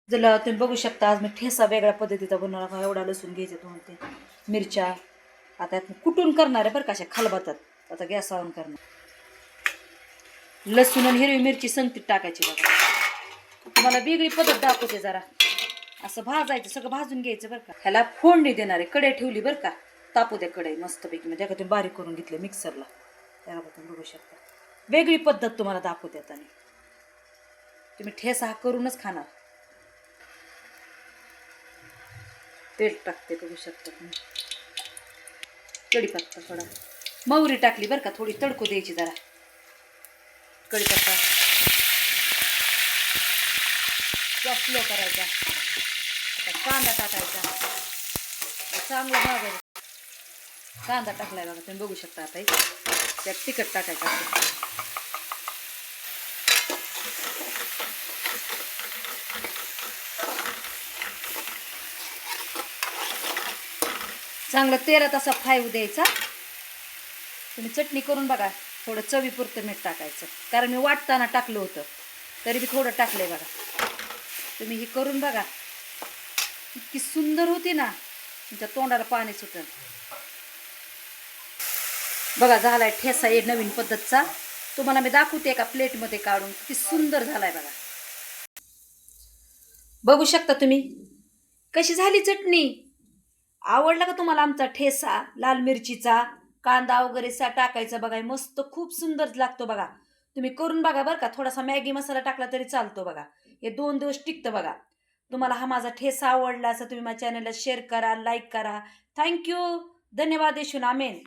जर तुम्ही बघू शकता आज मी ठेसा वेगळ्या पद्धतीचा बनवला. एवढा लसूण घ्यायचा, 2-3 मिरच्या. आता यात कुटून करणार आहे बरं का, अशा खलबतात. आता गॅस ऑन करणार. लसूण आणि हिरवी मिरची संगतीत टाकायची बघा. तुम्हाला वेगळी पद्धत दाखवते जरा. असं भाजायचं, सगळं भाजून घ्यायचं बरं का. ह्याला फोडणी देणार आहे. कढई ठेवली बरं का, तापू द्या कढई मस्तपैकी. म्हणजे तुम्ही बारीक करून घेतलं मिक्सरला. त्याला तुम्ही बघू शकता वेगळी पद्धत तुम्हाला दाखवते. आणि तुम्ही ठेसा हा करूनच खाणार. तेल टाकते, बघू शकता तुम्ही. कढीपत्ता थोडा, मोहरी टाकली बरं का, थोडी तडको द्यायची जरा. कढीपत्ता गॅस स्लो करायचा. आता कांदा टाकायचा, चांगलं भाजायचं. कांदा टाकलाय बघा, तुम्ही बघू शकता. आता त्यात तिखट टाकायचं. चांगलं तेलात असा फ्राय होऊ द्यायचा. तुम्ही चटणी करून बघा, थोडं चवीपुरतं मीठ टाकायचं. कारण मी वाटताना टाकलं होतं, तरी बी थोडं टाकलंय बघा. तुम्ही ही करून बघा, इतकी सुंदर होती ना, तुमच्या तोंडाला पाणी सुटलं. बघा झालाय ठेसा एक नवीन पद्धतचा. तुम्हाला मी दाखवते एका प्लेटमध्ये काढून, किती सुंदर झालाय बघा. बघू शकता तुम्ही कशी झाली चटणी. आवडला का तुम्हाला आमचा ठेसा? लाल मिरचीचा कांदा वगैरे टाकायचा बघा, मस्त खूप सुंदर लागतो बघा. तुम्ही करून बघा बरं का. थोडासा मॅगी मसाला टाकला तरी चालतो बघा. हे 2 दिवस टिकतं बघा. तुम्हाला हा माझा ठेसा आवडला असं तुम्ही माझ्या चॅनलला शेअर करा, लाईक करा. थँक्यू, धन्यवाद. येशून आमेन.